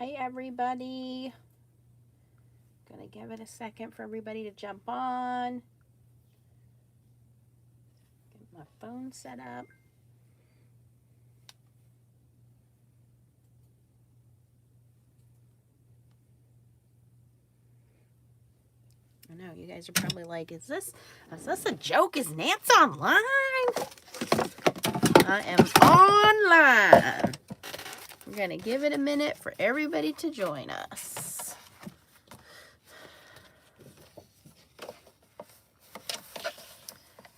Hi, everybody. Gonna give it a second for everybody to jump on. Get my phone set up. I know you guys are probably like, is this a joke? Is Nance online? I am online. We're gonna give it a minute for everybody to join us.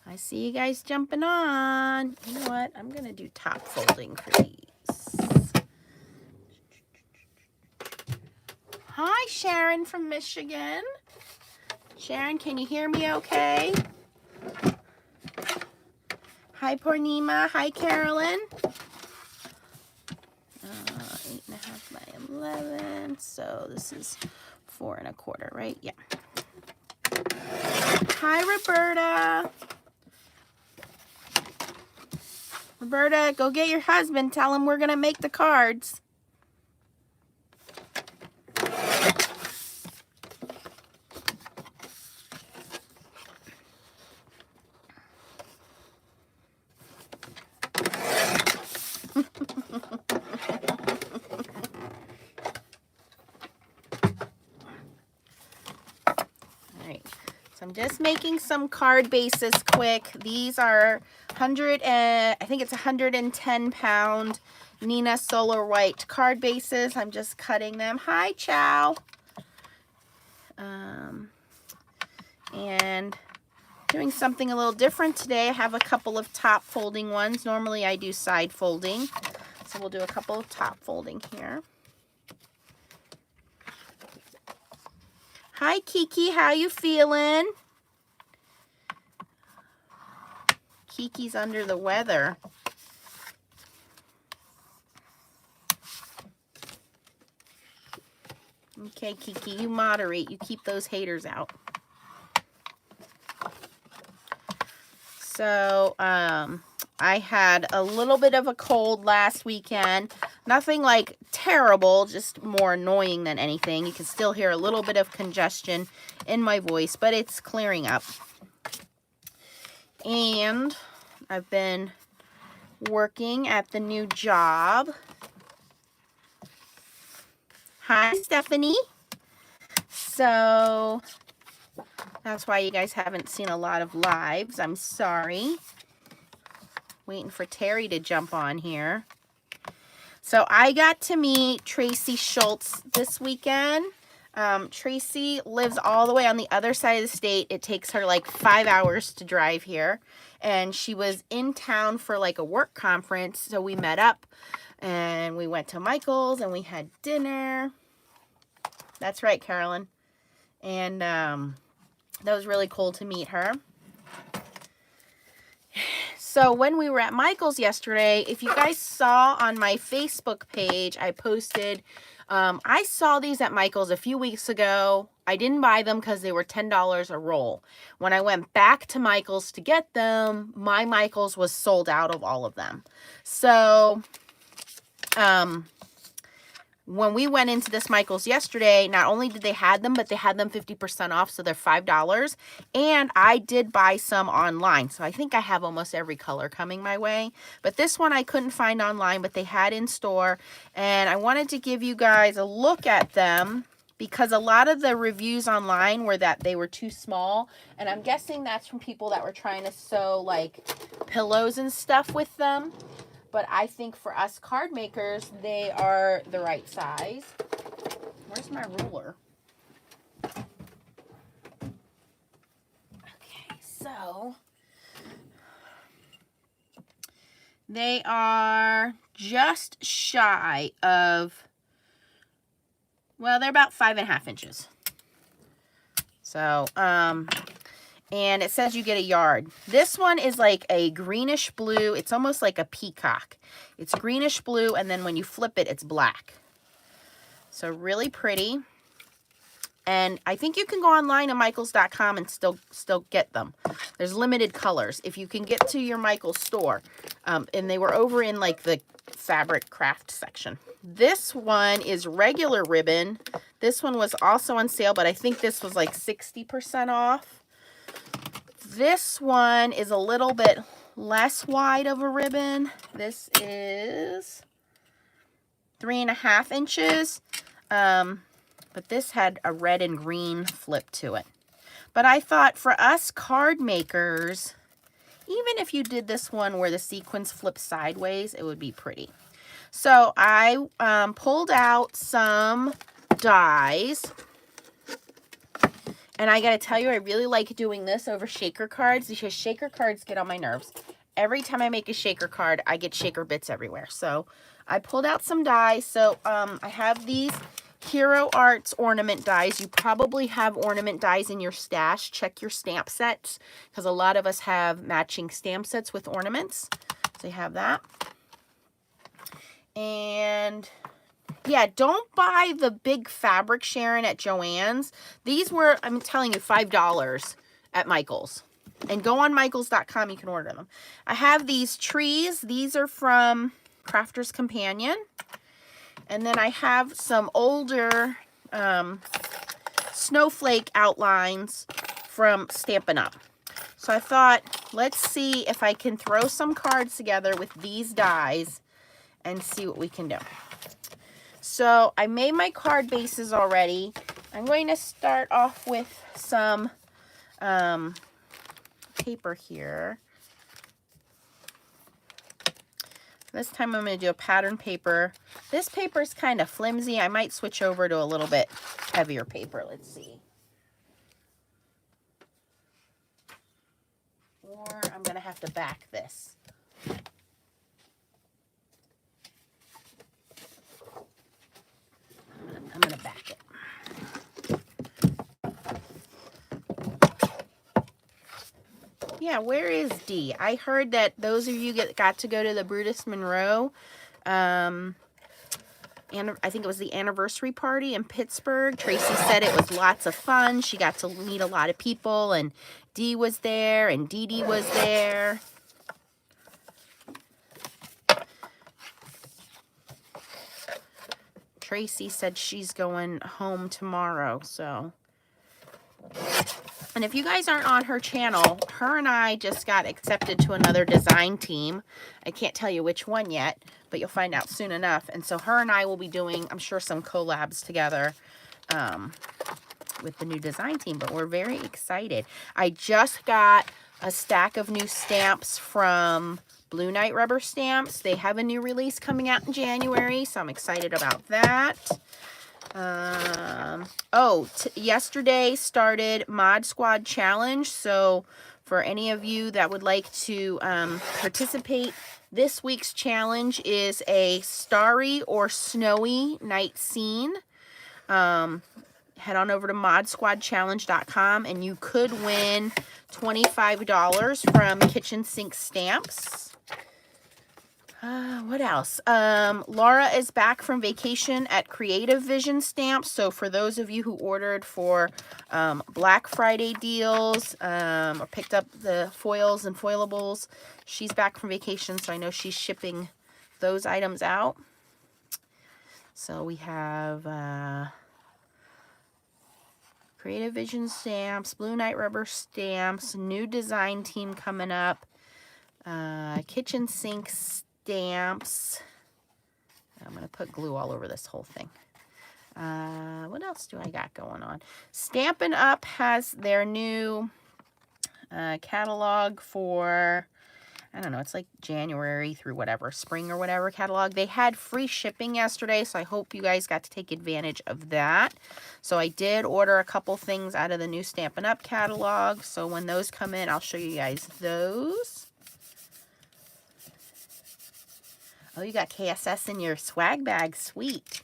I see you guys jumping on. You know what? I'm gonna do top folding for these. Hi, Sharon from Michigan. Sharon, can you hear me okay? Hi, Purnima. Hi, Carolyn. 8.5 by 11. So this is 4 1/4, right? Yeah. Hi, Roberta. Roberta, go get your husband. Tell him we're going to make the cards. I'm just making some card bases quick. These are 100 and I think it's 110 pound Nina Solar White card bases. I'm just cutting them. Hi, Chow. And doing something a little different today. I have a couple of top folding ones. Normally I do side folding. So we'll do a couple of top folding here. Hi, Kiki. How you feeling? Kiki's under the weather. Okay, Kiki, you moderate. You keep those haters out. So, I had a little bit of a cold last weekend. Nothing like terrible, just more annoying than anything. You can still hear a little bit of congestion in my voice, but it's clearing up. And I've been working at the new job. Hi, Stephanie. So that's why you guys haven't seen a lot of lives. I'm sorry. Waiting for Terry to jump on here. So I got to meet Tracy Schultz this weekend. Tracy lives all the way on the other side of the state. It takes her like 5 hours to drive here. And she was in town for like a work conference. So we met up and we went to Michael's and we had dinner. That's right, Carolyn. And that was really cool to meet her. So when we were at Michael's yesterday, if you guys saw on my Facebook page, I posted, I saw these at Michael's a few weeks ago. I didn't buy them because they were $10 a roll. When I went back to Michael's to get them, my Michael's was sold out of all of them. So, when we went into this Michael's yesterday, not only did they have them, but they had them 50% off, so they're $5. And I did buy some online, so I think I have almost every color coming my way. But this one I couldn't find online, but they had in store. And I wanted to give you guys a look at them because a lot of the reviews online were that they were too small. And I'm guessing that's from people that were trying to sew like pillows and stuff with them. But I think for us card makers, they are the right size. Where's my ruler? Okay, so they are just shy of, well, they're about 5.5 inches. So, and it says you get a yard. This one is like a greenish blue. It's almost like a peacock. It's greenish blue, and then when you flip it, it's black. So really pretty. And I think you can go online at michaels.com and still get them. There's limited colors if you can get to your Michaels store. And they were over in like the fabric craft section. This one is regular ribbon. This one was also on sale, but I think this was like 60% off. This one is a little bit less wide of a ribbon. This is 3.5 inches. But this had a red and green flip to it. But I thought for us card makers, even if you did this one where the sequins flip sideways, it would be pretty. So I pulled out some dies. And I gotta tell you, I really like doing this over shaker cards because shaker cards get on my nerves. Every time I make a shaker card, I get shaker bits everywhere. So I pulled out some dies. So I have these Hero Arts ornament dies. You probably have ornament dies in your stash. Check your stamp sets because a lot of us have matching stamp sets with ornaments. So you have that. And yeah, don't buy the big fabric Sharon at Joann's. These were, I'm telling you, $5 at Michael's. And go on Michaels.com, you can order them. I have these trees. These are from Crafter's Companion. And then I have some older snowflake outlines from Stampin' Up. So I thought, let's see if I can throw some cards together with these dies and see what we can do. So I made my card bases already. I'm going to start off with some paper here. This time I'm going to do a pattern paper. This paper is kind of flimsy. I might switch over to a little bit heavier paper. Let's see. Or I'm going to have to back this. I'm going to back it. Yeah, where is Dee? I heard that those of you got to go to the Brutus Monroe, and I think it was the anniversary party in Pittsburgh. Tracy said it was lots of fun. She got to meet a lot of people, and Dee was there, and Dee Dee was there. Tracy said she's going home tomorrow, so... And if you guys aren't on her channel, her and I just got accepted to another design team. I can't tell you which one yet, but you'll find out soon enough. And so her and I will be doing, I'm sure, some collabs together with the new design team. But we're very excited. I just got a stack of new stamps from Blue Night Rubber Stamps. They have a new release coming out in January, so I'm excited about that. Yesterday started Mod Squad Challenge. So for any of you that would like to participate, this week's challenge is a starry or snowy night scene. Head on over to modsquadchallenge.com and you could win $25 from Kitchen Sink Stamps. What else? Laura is back from vacation at Creative Vision Stamps. So for those of you who ordered for Black Friday deals or picked up the foils and foilables, she's back from vacation. So I know she's shipping those items out. So we have Creative Vision Stamps, Blue Night Rubber Stamps, new design team coming up, Kitchen Sink Stamps. I'm going to put glue all over this whole thing. What else do I got going on? Stampin' Up! Has their new catalog for, I don't know, it's like January through whatever, spring or whatever catalog. They had free shipping yesterday, so I hope you guys got to take advantage of that. So I did order a couple things out of the new Stampin' Up! Catalog. So when those come in, I'll show you guys those. Oh, you got KSS in your swag bag. Sweet.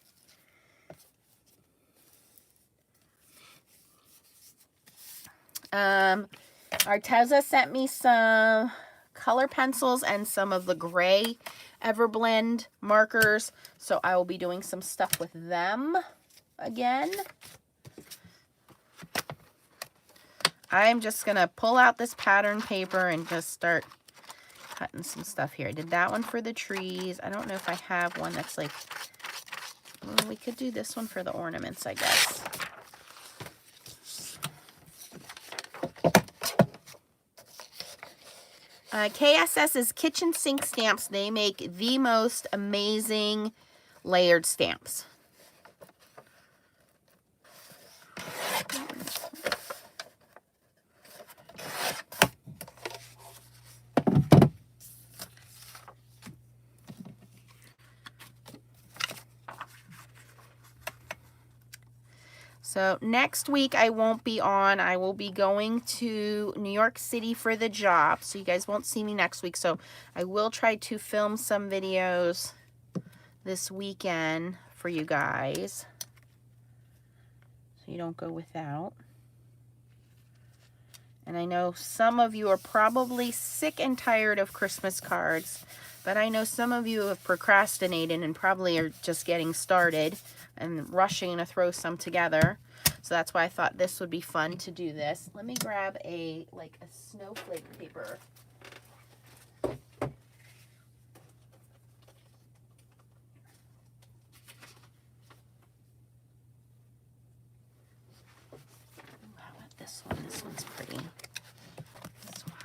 Arteza sent me some color pencils and some of the gray Everblend markers. So I will be doing some stuff with them again. I'm just going to pull out this pattern paper and just start cutting some stuff here. I did that one for the trees. I don't know if I have one that's like Well, we could do this one for the ornaments, I guess. KSS's kitchen sink stamps. They make the most amazing layered stamps. So next week I won't be on. I will be going to New York City for the job. So you guys won't see me next week. So I will try to film some videos this weekend for you guys, so you don't go without. And I know some of you are probably sick and tired of Christmas cards, but I know some of you have procrastinated and probably are just getting started and rushing to throw some together. So that's why I thought this would be fun to do this. Let me grab a snowflake paper. How about this one? This one's pretty. This one.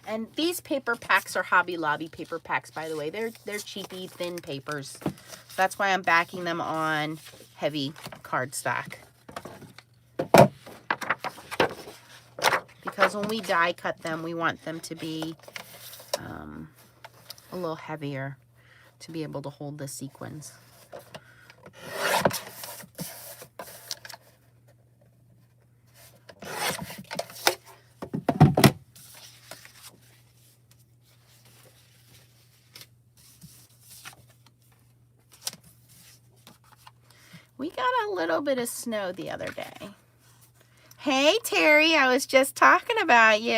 And these paper packs are Hobby Lobby paper packs, by the way. They're cheapy, thin papers. So that's why I'm backing them on heavy cardstock. Because when we die cut them, we want them to be a little heavier to be able to hold the sequins. We got a little bit of snow the other day. Hey, Terry, I was just talking about you.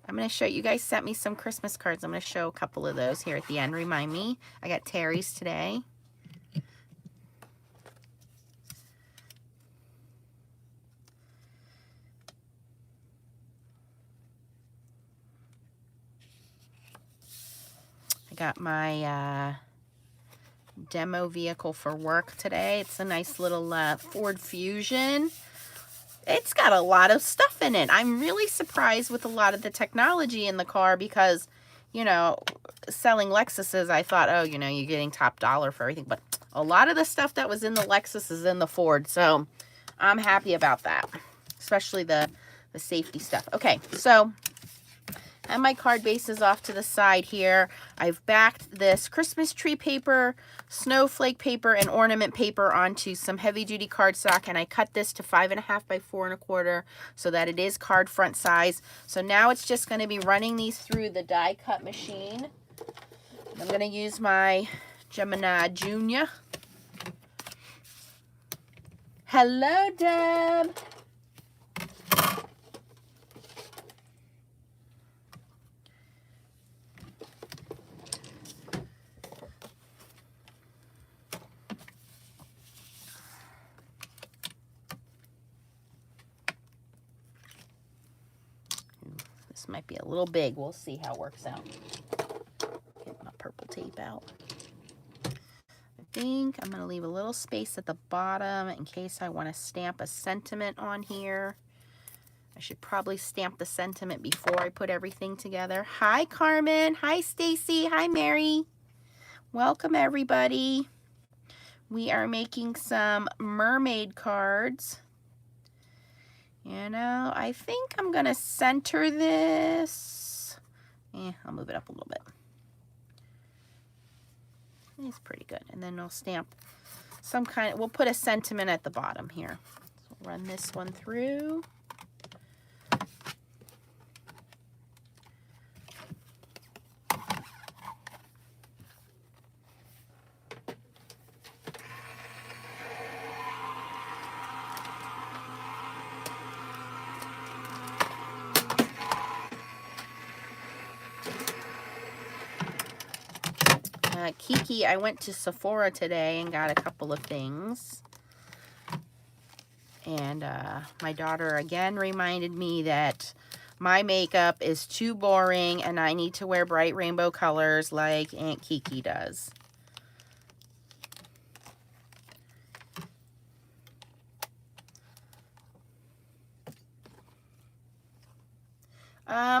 I'm going to show you guys sent me some Christmas cards. I'm going to show a couple of those here at the end. Remind me. I got Terry's today. I got my demo vehicle for work today. It's a nice little Ford Fusion. It's got a lot of stuff in it. I'm really surprised with a lot of the technology in the car because, you know, selling Lexuses, I thought, oh, you know, you're getting top dollar for everything. But a lot of the stuff that was in the Lexus is in the Ford. So I'm happy about that, especially the safety stuff. Okay, so I have my card bases off to the side here. I've backed this Christmas tree paper, snowflake paper, and ornament paper onto some heavy-duty cardstock, and I cut this to 5.5 by 4.25 so that it is card front size. So now it's just going to be running these through the die cut machine. I'm going to use my Gemini Junior. Hello, Deb. This might be a little big. We'll see how it works out. Get my purple tape out. I think I'm going to leave a little space at the bottom in case I want to stamp a sentiment on here. I should probably stamp the sentiment before I put everything together. Hi, Carmen. Hi, Stacy. Hi, Mary. Welcome, everybody. We are making some mermaid cards. You know, I think I'm going to center this. I'll move it up a little bit. It's pretty good. And then we'll stamp some kind of, we'll put a sentiment at the bottom here. So we'll run this one through. Kiki, I went to Sephora today and got a couple of things. And my daughter again reminded me that my makeup is too boring and I need to wear bright rainbow colors like Aunt Kiki does.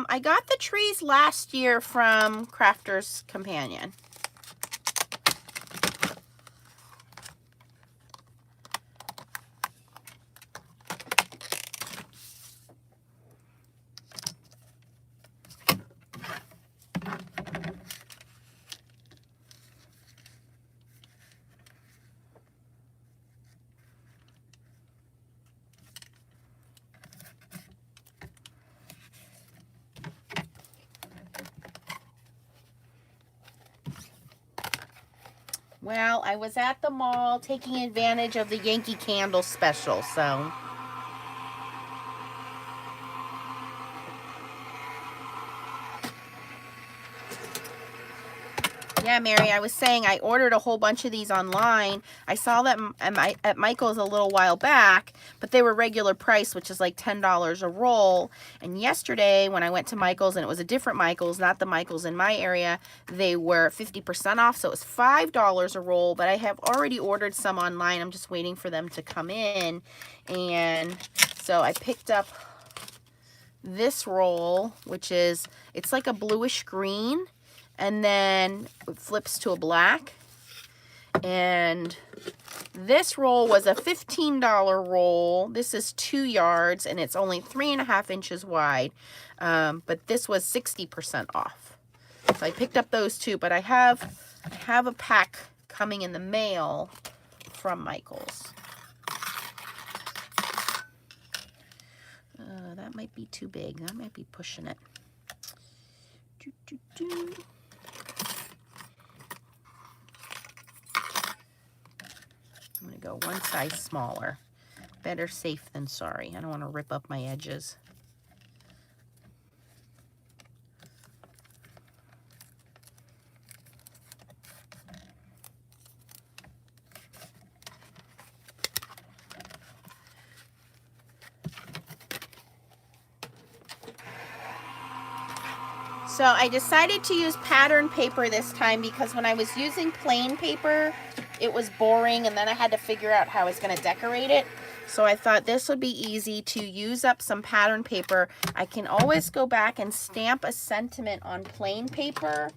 I got the trees last year from Crafter's Companion. Well, I was at the mall taking advantage of the Yankee Candle special, so. Yeah, Mary, I was saying I ordered a whole bunch of these online. I saw them at Michael's a little while back, but they were regular price, which is like $10 a roll. And yesterday when I went to Michael's, and it was a different Michael's, not the Michael's in my area, they were 50% off, so it was $5 a roll, but I have already ordered some online. I'm just waiting for them to come in. And so I picked up this roll, which is, it's like a bluish green, and then it flips to a black. And this roll was a $15 roll. This is 2 yards and it's only 3.5 inches wide. But this was 60% off. So I picked up those two, but I have a pack coming in the mail from Michael's. That might be too big. That might be pushing it. I'm going to go one size smaller. Better safe than sorry. I don't want to rip up my edges. So I decided to use pattern paper this time because when I was using plain paper, it was boring and then I had to figure out how I was going to decorate it. So I thought this would be easy to use up some pattern paper. I can always go back and stamp a sentiment on plain paper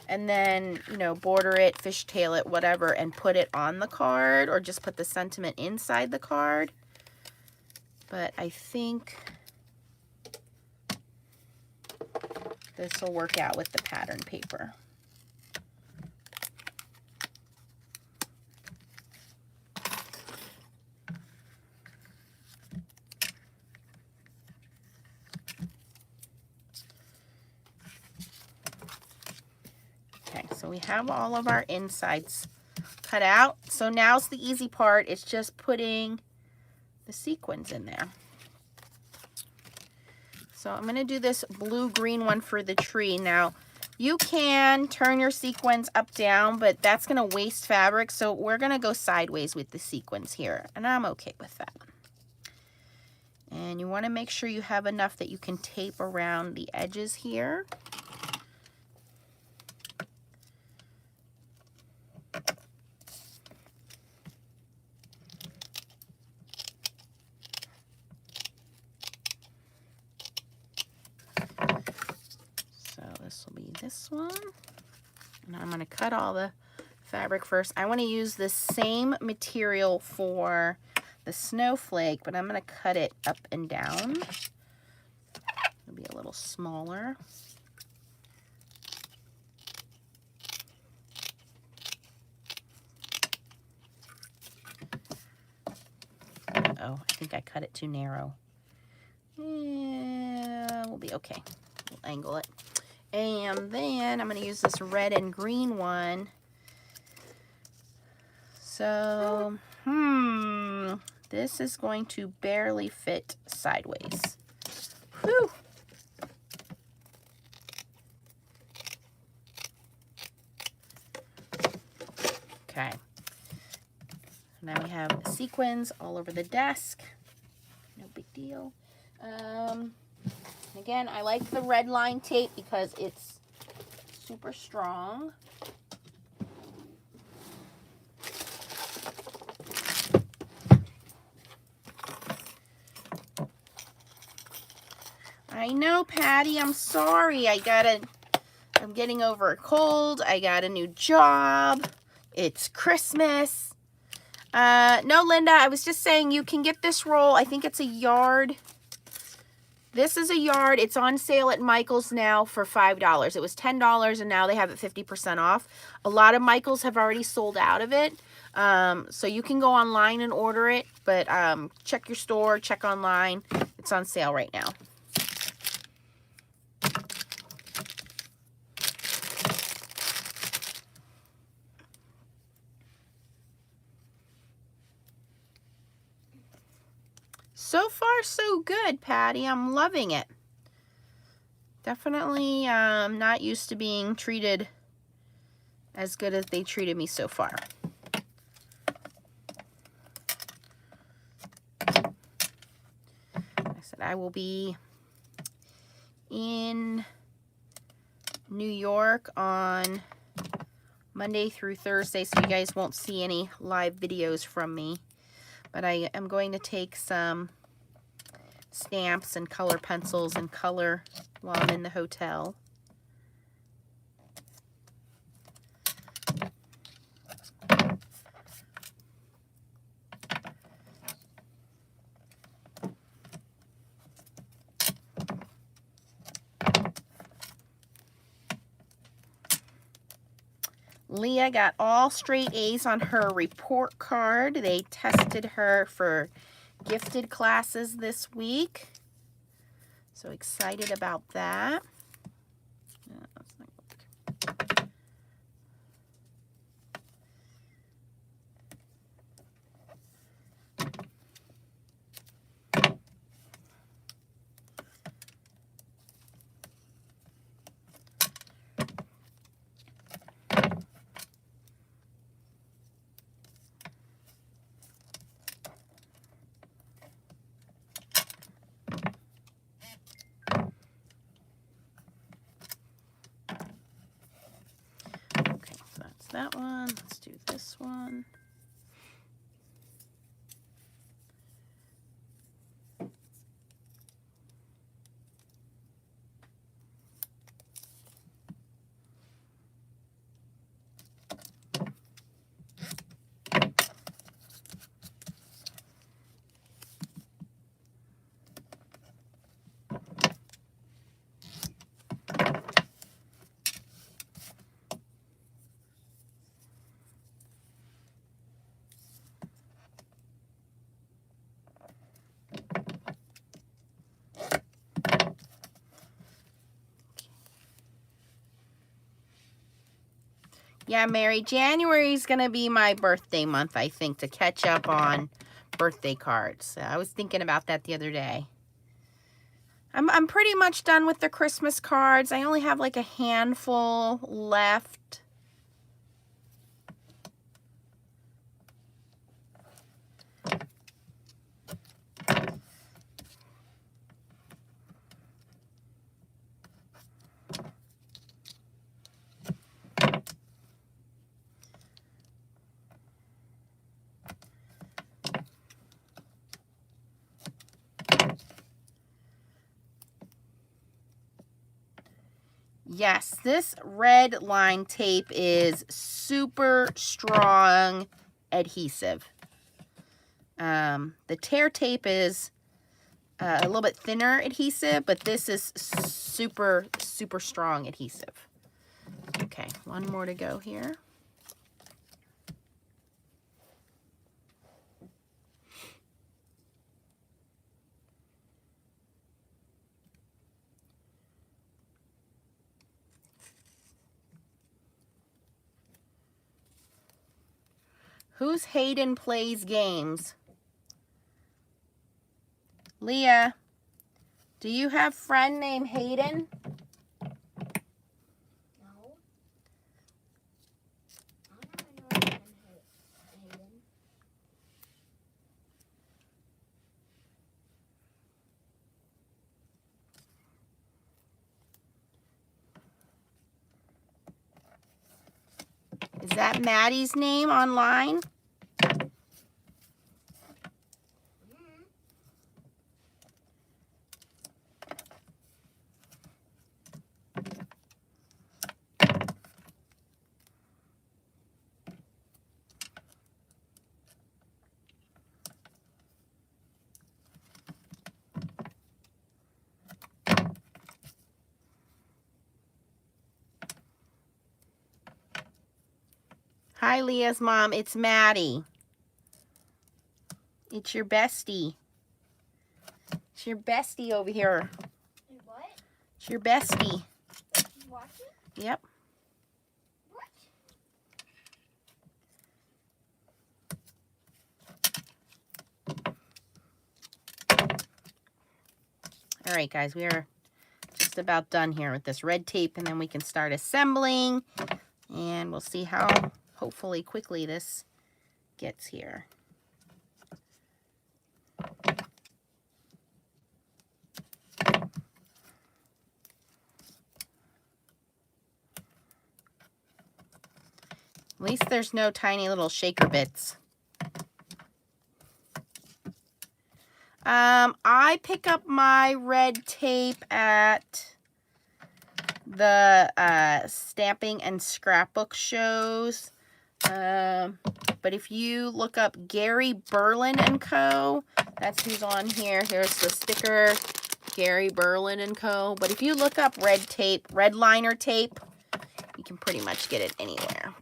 and then, you know, border it, fishtail it, whatever, and put it on the card or just put the sentiment inside the card. But I think this will work out with the pattern paper. Okay, so we have all of our insides cut out. So now's the easy part. It's just putting the sequins in there. So I'm going to do this blue-green one for the tree. Now, you can turn your sequins up, down, but that's going to waste fabric. So we're going to go sideways with the sequins here, and I'm okay with that. And you want to make sure you have enough that you can tape around the edges here. This will be this one. And I'm going to cut all the fabric first. I want to use the same material for the snowflake, but I'm going to cut it up and down. It'll be a little smaller. Oh, I think I cut it too narrow. Yeah, we'll be okay. We'll angle it. And then I'm going to use this red and green one. So, this is going to barely fit sideways. Whew. Okay. Now we have sequins all over the desk. No big deal. Again, I like the red line tape because it's super strong. I know, Patty, I'm sorry. I'm getting over a cold. I got a new job. It's Christmas. No, Linda, I was just saying you can get this roll. I think it's a yard. This is a yard. It's on sale at Michael's now for $5. It was $10 and now they have it 50% off. A lot of Michael's have already sold out of it. So you can go online and order it, but check your store, check online. It's on sale right now. So far, so good, Patty. I'm loving it. Definitely not used to being treated as good as they treated me so far. I said I will be in New York on Monday through Thursday, so you guys won't see any live videos from me. But I am going to take some stamps and color pencils and color while I'm in the hotel. Leah got all straight A's on her report card. They tested her for gifted classes this week. So excited about that. That one. Let's do this one. Yeah, Mary, January is going to be my birthday month, I think, to catch up on birthday cards. I was thinking about that the other day. I'm pretty much done with the Christmas cards. I only have like a handful left. Yes, this red line tape is super strong adhesive. The tear tape is a little bit thinner adhesive, but this is super, super strong adhesive. Okay, one more to go here. Who's Hayden Plays Games? Leah, do you have a friend named Hayden? No. I don't know Hayden. that Maddie's name online? Hi, Leah's mom. It's Maddie. It's your bestie. It's your bestie over here. What? It's your bestie. You watching? Yep. All right, guys, we are just about done here with this red tape, and then we can start assembling, and we'll see how, hopefully, quickly this gets here. At least there's no tiny little shaker bits. I pick up my red tape at the stamping and scrapbook shows. But if you look up Gary Berlin and Co., that's who's on here. Here's the sticker, Gary Berlin and Co. But if you look up red tape, red liner tape, you can pretty much get it anywhere.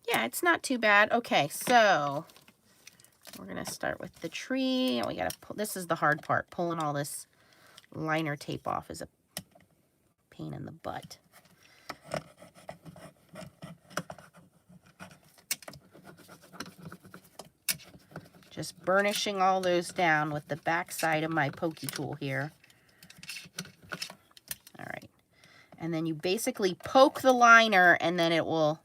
Yeah, it's not too bad. Okay, so we're gonna start with the tree. We gotta pull, this is the hard part. Pulling all this liner tape off is a pain in the butt. Just burnishing all those down with the back side of my pokey tool here. All right, and then you basically poke the liner and then it will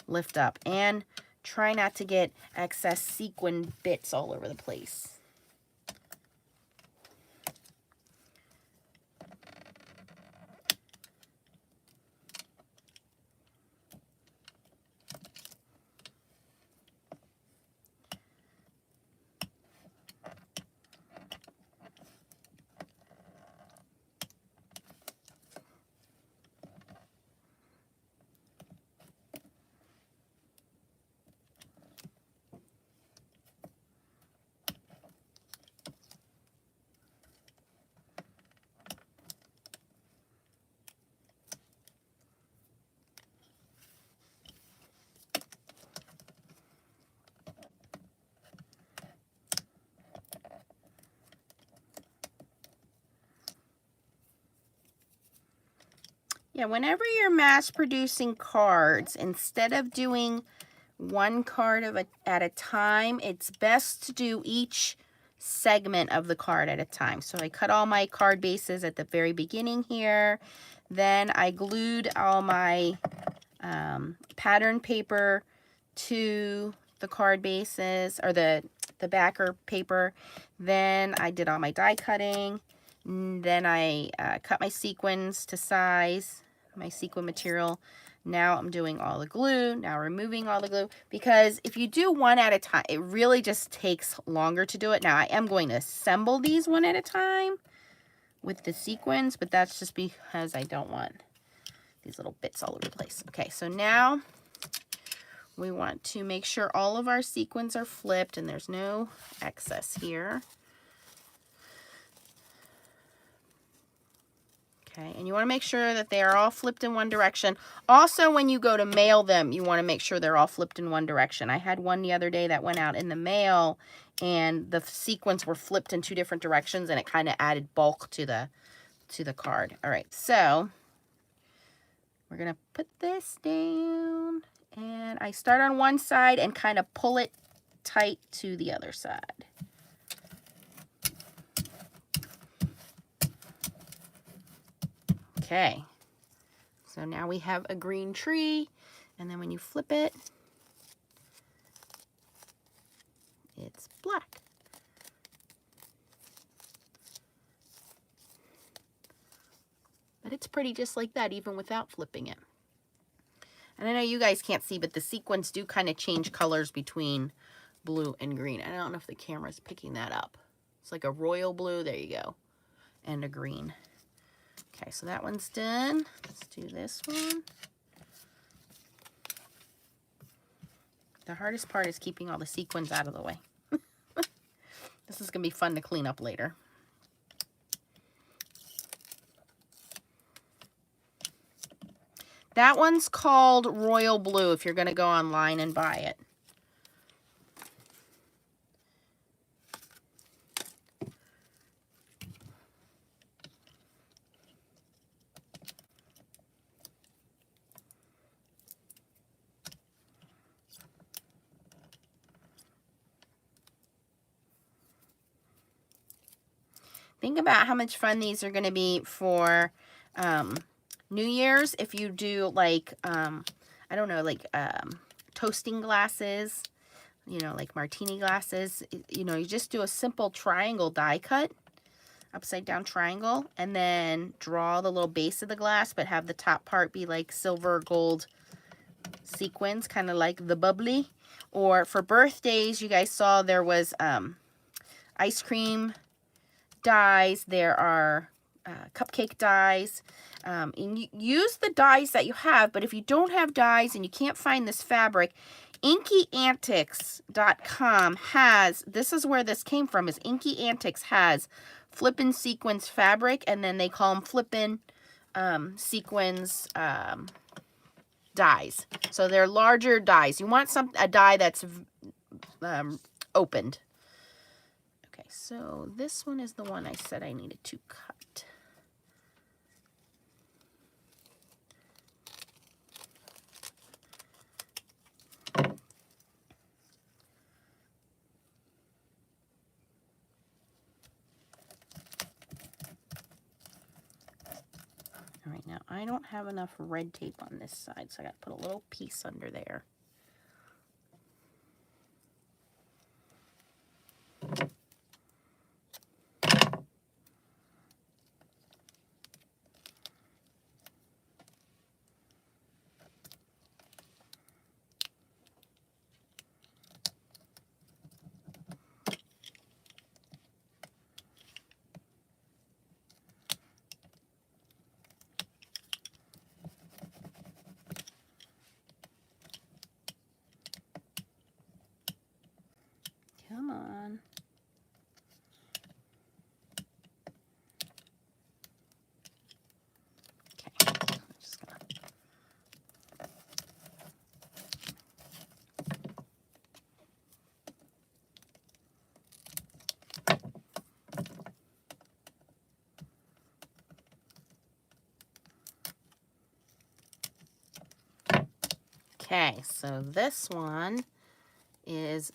lift up. And try not to get excess sequin bits all over the place. Yeah, whenever you're mass producing cards, instead of doing one card at a time, it's best to do each segment of the card at a time. So I cut all my card bases at the very beginning here. Then I glued all my pattern paper to the card bases, or the backer paper. Then I did all my die cutting. Then I cut my sequins to size, my sequin material. Now I'm doing all the glue, now removing all the glue, because if you do one at a time, it really just takes longer to do it. Now I am going to assemble these one at a time with the sequins, but that's just because I don't want these little bits all over the place. Okay, so now we want to make sure all of our sequins are flipped and there's no excess here. Okay, and you want to make sure that they are all flipped in one direction. Also, when you go to mail them, you want to make sure they're all flipped in one direction. I had one the other day that went out in the mail, and the sequins were flipped in two different directions, and it kind of added bulk to the card. All right, so we're going to put this down, and I start on one side and kind of pull it tight to the other side. Okay, so now we have a green tree, and then when you flip it, it's black. But it it's pretty just like that, even without flipping it. And I know you guys can't see, but the sequins do kind of change colors between blue and green. I don't know if the camera's picking that up. It's like a royal blue, there you go, and a green. Okay, so that one's done. Let's do this one. The hardest part is keeping all the sequins out of the way. This is going to be fun to clean up later. That one's called Royal Blue if you're going to go online and buy it. Think about how much fun these are going to be for New Year's if you do like, I don't know, like toasting glasses, you know, like martini glasses. You know, you just do a simple triangle die cut, upside down triangle, and then draw the little base of the glass, but have the top part be like silver gold sequins, kind of like the bubbly. Or for birthdays, you guys saw there was ice cream dies, there are cupcake dies, and you use the dies that you have. But if you don't have dies and you can't find this fabric, InkyAntics.com has, this is where this came from, is Inky Antics has flippin' sequins fabric, and then they call them flippin' sequins dies. So they're larger dies. You want a die that's opened. Okay, so this one is the one I said I needed to cut. All right, now I don't have enough red tape on this side, so I got to put a little piece under there. Come on. Okay, I'm just gonna... Okay, so this one is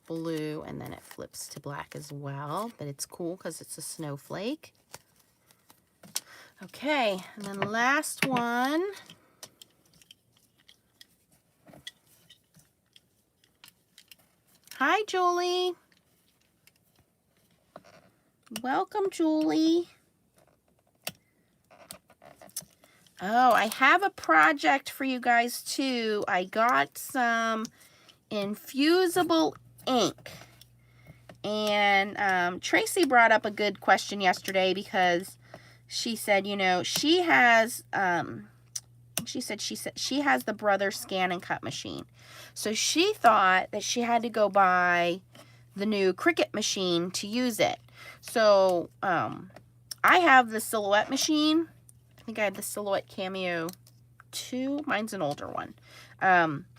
blue, and then it flips to black as well, but it's cool because it's a snowflake. Okay, and then last one. Hi, Julie. Welcome, Julie. Oh, I have a project for you guys too. I got some Infusible ink. And Tracy brought up a good question yesterday because she said, you know, she has she said she has the Brother scan and cut machine. So she thought that she had to go buy the new Cricut machine to use it. So I have the Silhouette machine. I think I had the Silhouette Cameo 2. Mine's an older one.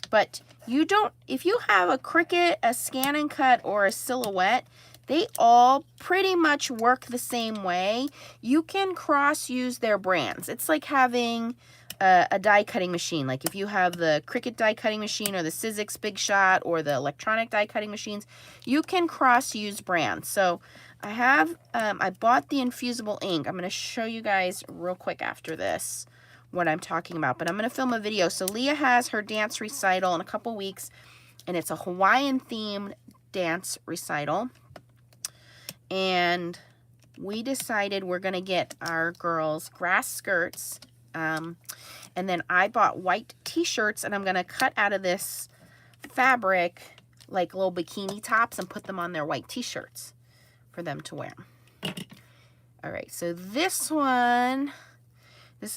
But you don't, if you have a Cricut, a scan and cut, or a Silhouette, they all pretty much work the same way. You can cross-use their brands. It's like having a die cutting machine. Like if you have the Cricut die cutting machine or the Sizzix Big Shot or the electronic die cutting machines, you can cross-use brands. So I have, I bought the Infusible ink. I'm going to show you guys real quick after this what I'm talking about, but I'm going to film a video. So Leah has her dance recital in a couple weeks, and it's a Hawaiian themed dance recital, and we decided we're going to get our girls grass skirts. And then I bought white t-shirts, and I'm going to cut out of this fabric like little bikini tops and put them on their white t-shirts for them to wear. All right, so this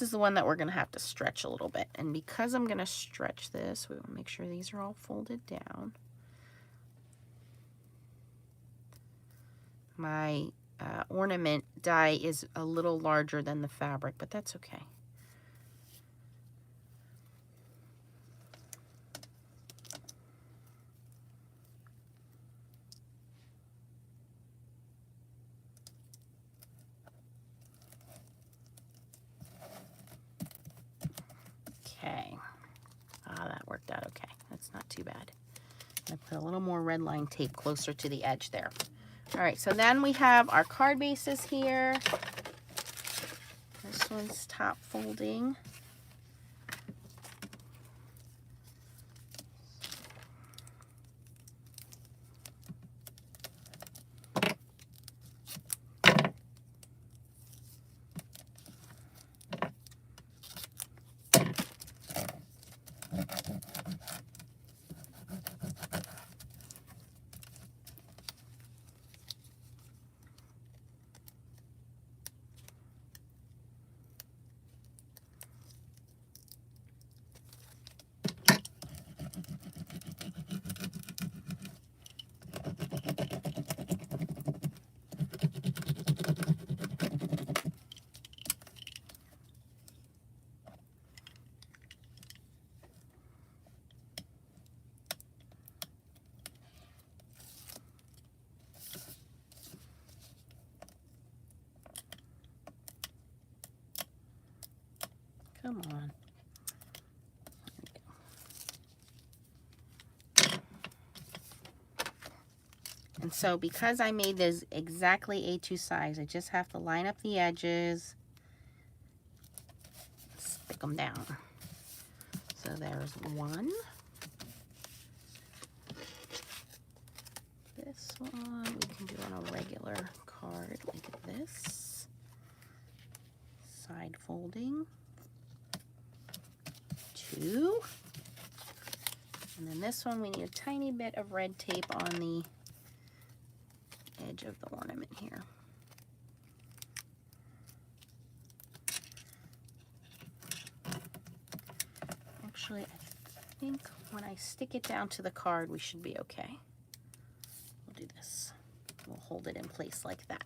is the one that we're going to have to stretch a little bit. And because I'm going to stretch this, we want to make sure these are all folded down. My ornament die is a little larger than the fabric, but that's okay. Okay. That worked out okay. That's not too bad. I put a little more red line tape closer to the edge there. All right, so then we have our card bases here. This one's top folding. Come on. And so because I made this exactly A2 size, I just have to line up the edges, stick them down. So there's one. This one we can do on a regular card like this. Side folding. Two. And then this one we need a tiny bit of red tape on the edge of the ornament here. Actually, I think when I stick it down to the card, we should be okay. We'll do this. We'll hold it in place like that.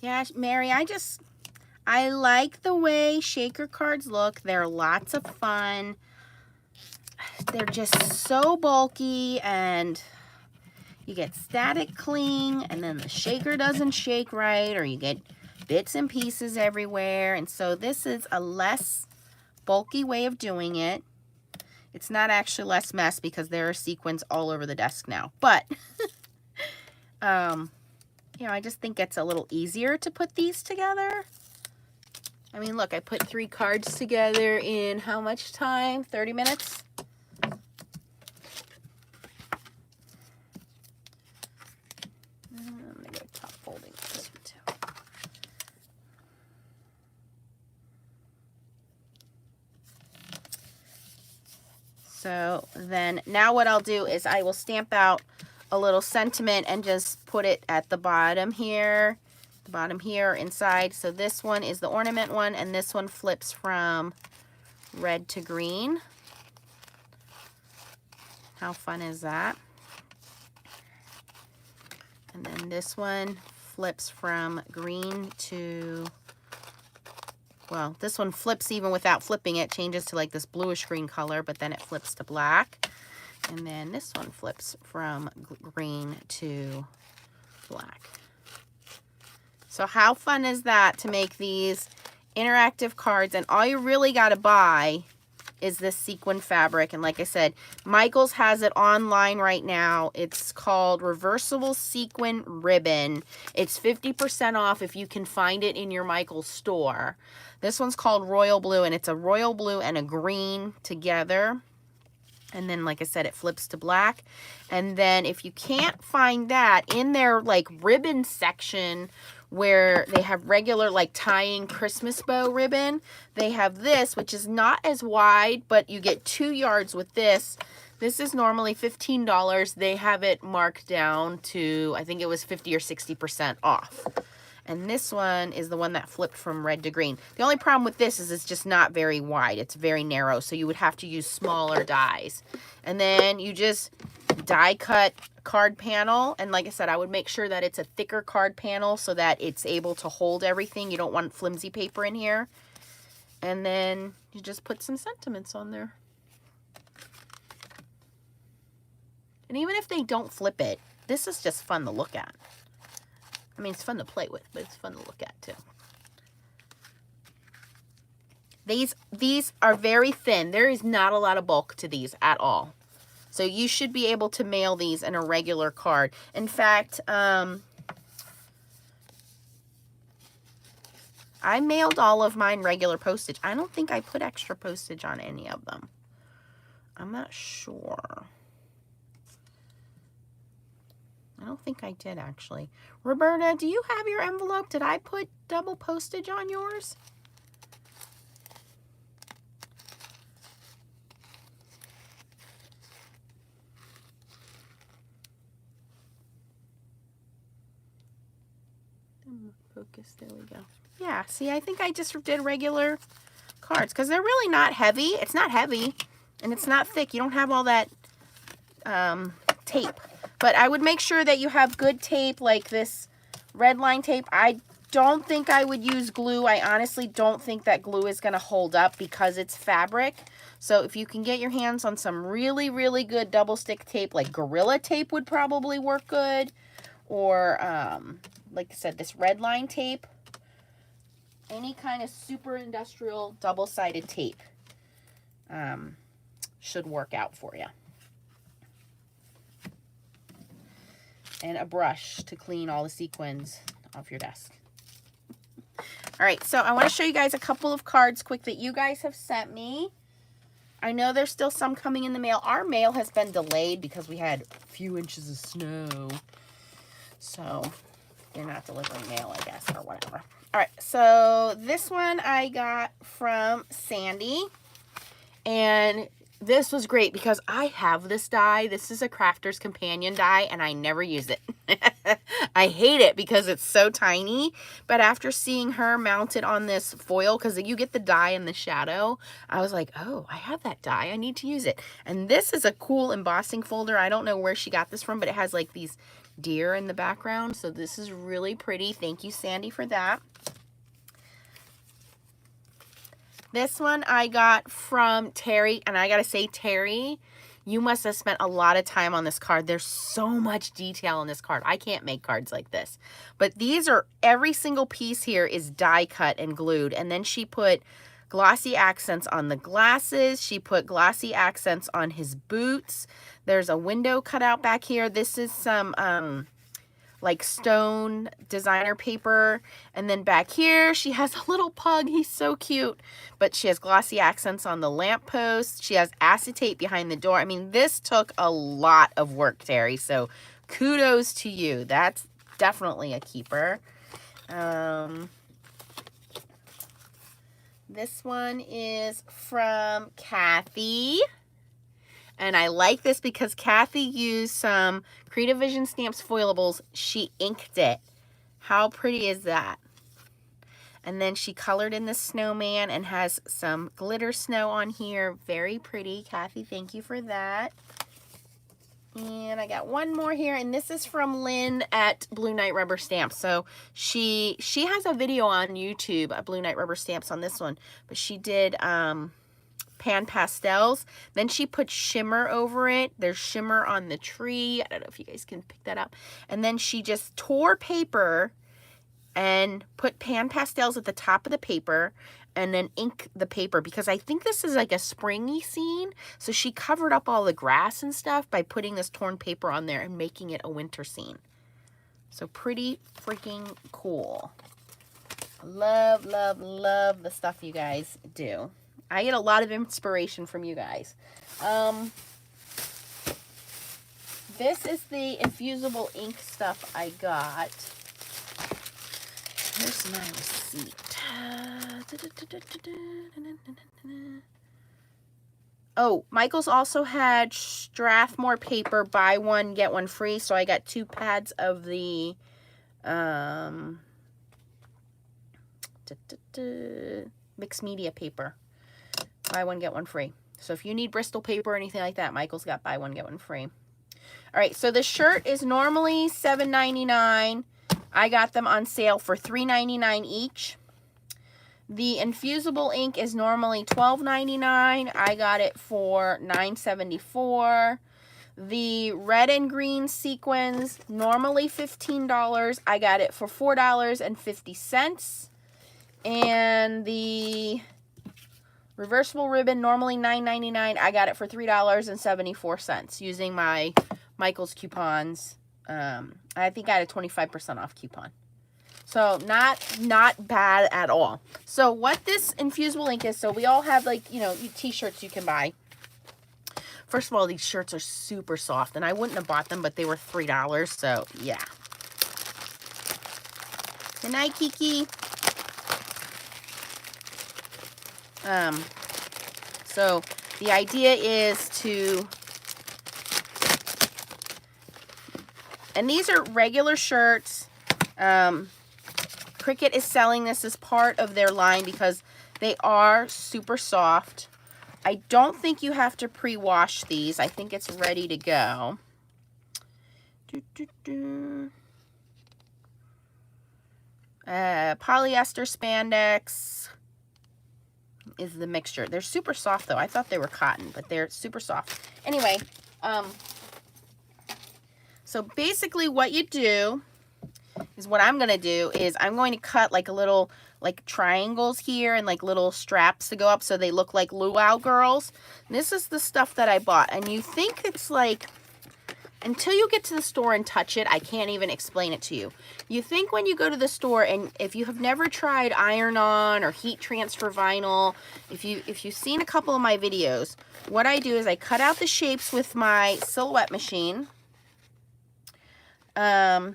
Yeah, Mary, I like the way shaker cards look. They're lots of fun. They're just so bulky, and you get static cling, and then the shaker doesn't shake right, or you get bits and pieces everywhere. And so this is a less bulky way of doing it. It's not actually less mess because there are sequins all over the desk now. But, you know, I just think it's a little easier to put these together. I mean, look, I put 3 cards together in how much time? 30 minutes? I'm going to go top folding this one too. So then now what I'll do is I will stamp out a little sentiment and just put it at the bottom here, inside. So this one is the ornament one, and this one flips from red to green. How fun is that? And then this one flips from green to, well, this one flips even without flipping it, changes to like this bluish green color, but then it flips to black. And then this one flips from green to black. So how fun is that to make these interactive cards? And all you really got to buy is this sequin fabric. And like I said, Michaels has it online right now. It's called Reversible Sequin Ribbon. It's 50% off if you can find it in your Michaels store. This one's called Royal Blue, and it's a royal blue and a green together. And then, like I said, it flips to black. And then if you can't find that, in their like ribbon section where they have regular like tying Christmas bow ribbon, they have this, which is not as wide, but you get 2 yards with this. This is normally $15. They have it marked down to, I think it was 50 or 60% off. And this one is the one that flipped from red to green. The only problem with this is it's just not very wide. It's very narrow, so you would have to use smaller dies. And then you just die cut card panel. And like I said, I would make sure that it's a thicker card panel so that it's able to hold everything. You don't want flimsy paper in here. And then you just put some sentiments on there. And even if they don't flip it, this is just fun to look at. I mean, it's fun to play with, but it's fun to look at too. These are very thin. There is not a lot of bulk to these at all. So you should be able to mail these in a regular card. In fact, I mailed all of mine regular postage. I don't think I put extra postage on any of them. I'm not sure. I don't think I did, actually. Roberta, do you have your envelope? Did I put double postage on yours? Focus, there we go. Yeah, see, I think I just did regular cards because they're really not heavy. It's not heavy, and it's not thick. You don't have all that tape. But I would make sure that you have good tape like this red line tape. I don't think I would use glue. I honestly don't think that glue is going to hold up because it's fabric. So if you can get your hands on some really, really good double stick tape, like Gorilla Tape would probably work good. Or, like I said, this red line tape. Any kind of super industrial double-sided tape should work out for you. And a brush to clean all the sequins off your desk. All right, so I want to show you guys a couple of cards quick that you guys have sent me. I know there's still some coming in the mail. Our mail has been delayed because we had a few inches of snow. So you're not delivering mail, I guess, or whatever. All right, so this one I got from Sandy. And this was great because I have this die. This is a Crafter's Companion die, and I never use it. I hate it because it's so tiny. But after seeing her mount it on this foil, because you get the die in the shadow, I was like, oh, I have that die. I need to use it. And this is a cool embossing folder. I don't know where she got this from, but it has like these deer in the background. So this is really pretty. Thank you, Sandy, for that. This one I got from Terry, and I gotta say, Terry, you must have spent a lot of time on this card. There's so much detail in this card. I can't make cards like this. But these are, every single piece here is die cut and glued. And then she put glossy accents on the glasses. She put glossy accents on his boots. There's a window cut out back here. This is some like stone designer paper. And then back here, she has a little pug. He's so cute. But she has glossy accents on the lamppost. She has acetate behind the door. I mean, this took a lot of work, Terry. So kudos to you. That's definitely a keeper. This one is from Kathy. And I like this because Kathy used some Creative Vision Stamps foilables. She inked it. How pretty is that? And then she colored in the snowman and has some glitter snow on here. Very pretty. Kathy, thank you for that. And I got one more here, and this is from Lynn at Blue Night Rubber Stamps. So she has a video on YouTube at Blue Night Rubber Stamps on this one, but she did pan pastels. Then she put shimmer over it. There's shimmer on the tree. I don't know if you guys can pick that up. And then she just tore paper and put pan pastels at the top of the paper, and then ink the paper, because I think this is like a springy scene. So she covered up all the grass and stuff by putting this torn paper on there and making it a winter scene. So pretty freaking cool. Love, love, love the stuff you guys do. I get a lot of inspiration from you guys. This is the infusible ink stuff I got. Here's my receipt. Oh, Michael's also had Strathmore paper, buy one, get one free. So I got 2 pads of the mixed media paper. Buy one, get one free. So if you need Bristol paper or anything like that, Michael's got buy one, get one free. All right, so the shirt is normally $7.99. I got them on sale for $3.99 each. The infusible ink is normally $12.99. I got it for $9.74. The red and green sequins, normally $15. I got it for $4.50. And the reversible ribbon, normally $9.99. I got it for $3.74 using my Michael's coupons. I think I had a 25% off coupon. So not bad at all. So what this infusible ink is, so we all have, like, you know, t-shirts you can buy. First of all, these shirts are super soft, and I wouldn't have bought them, but they were $3, so yeah. Good night, Kiki. So the idea is to, and these are regular shirts. Cricut is selling this as part of their line because they are super soft. I don't think you have to pre-wash these. I think it's ready to go. Polyester spandex is the mixture. They're super soft though. I thought they were cotton, but they're super soft. Anyway, so basically what you do is, what I'm going to do is I'm going to cut like a little, like triangles here and like little straps to go up so they look like luau girls. And this is the stuff that I bought. And you think it's like, until you get to the store and touch it, I can't even explain it to you. You think when you go to the store, and if you have never tried iron-on or heat transfer vinyl, if you've seen a couple of my videos, what I do is I cut out the shapes with my Silhouette machine. And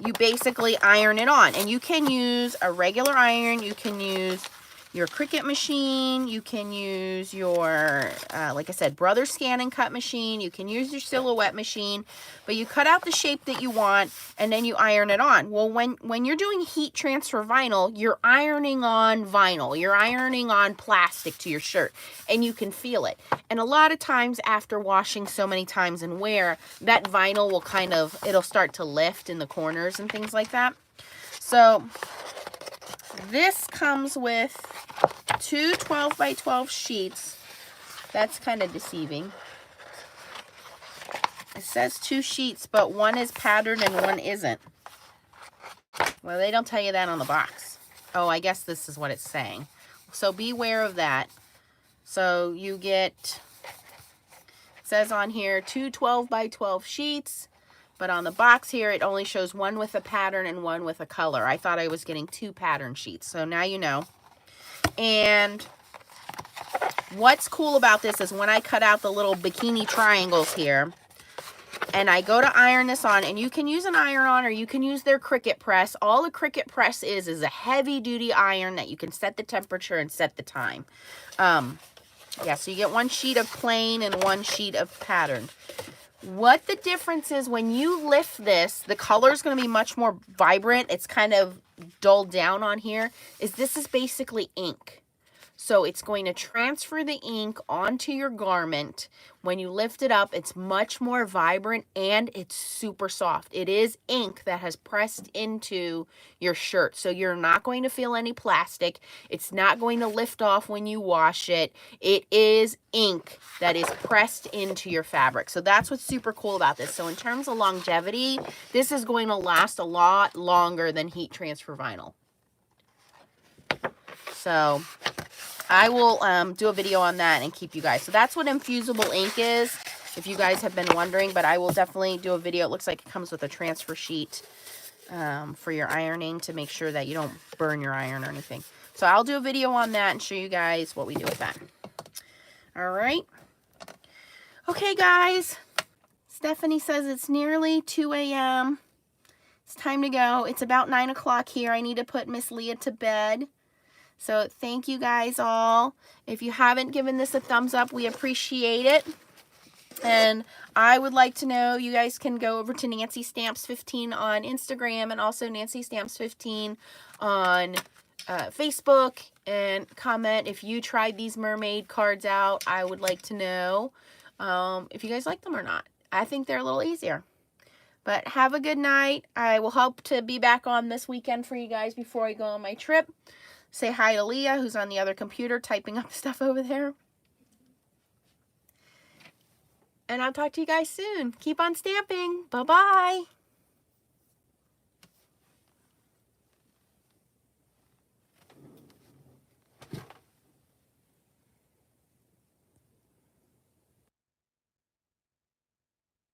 you basically iron it on. And you can use a regular iron, you can use your Cricut machine, you can use your, like I said, Brother Scan and Cut machine, you can use your Silhouette machine, but you cut out the shape that you want, and then you iron it on. Well, when you're doing heat transfer vinyl, you're ironing on vinyl, you're ironing on plastic to your shirt, and you can feel it. And a lot of times after washing so many times and wear, that vinyl will kind of, it'll start to lift in the corners and things like that. So this comes with 2 12 by 12 sheets. That's kind of deceiving. It says 2 sheets, but one is patterned and one isn't. Well, they don't tell you that on the box. Oh, I guess this is what it's saying. So beware of that. So you get, it says on here 2 12 by 12 sheets. But on the box here, it only shows one with a pattern and one with a color. I thought I was getting 2 pattern sheets. So now you know. And what's cool about this is when I cut out the little bikini triangles here, and I go to iron this on, and you can use an iron-on or you can use their Cricut press. All the Cricut press is a heavy-duty iron that you can set the temperature and set the time. Yeah, so you get 1 sheet of plain and 1 sheet of patterned. What the difference is, when you lift this, the color is going to be much more vibrant. It's kind of dulled down on here. This is basically ink. So it's going to transfer the ink onto your garment. When you lift it up, it's much more vibrant and it's super soft. It is ink that has pressed into your shirt. So you're not going to feel any plastic. It's not going to lift off when you wash it. It is ink that is pressed into your fabric. So that's what's super cool about this. So in terms of longevity, this is going to last a lot longer than heat transfer vinyl. So I will do a video on that and keep you guys. So that's what Infusible ink is, if you guys have been wondering. But I will definitely do a video. It looks like it comes with a transfer sheet for your ironing to make sure that you don't burn your iron or anything. So I'll do a video on that and show you guys what we do with that. All right. Okay, guys. Stephanie says it's nearly 2 a.m. It's time to go. It's about 9 o'clock here. I need to put Miss Leah to bed. So thank you guys all. If you haven't given this a thumbs up, we appreciate it. And I would like to know, you guys can go over to Nancy Stamps 15 on Instagram and also Nancy Stamps 15 on Facebook, and comment if you tried these mermaid cards out. I would like to know if you guys like them or not. I think they're a little easier. But have a good night. I will hope to be back on this weekend for you guys before I go on my trip. Say hi to Leah, who's on the other computer typing up stuff over there. And I'll talk to you guys soon. Keep on stamping. Bye-bye.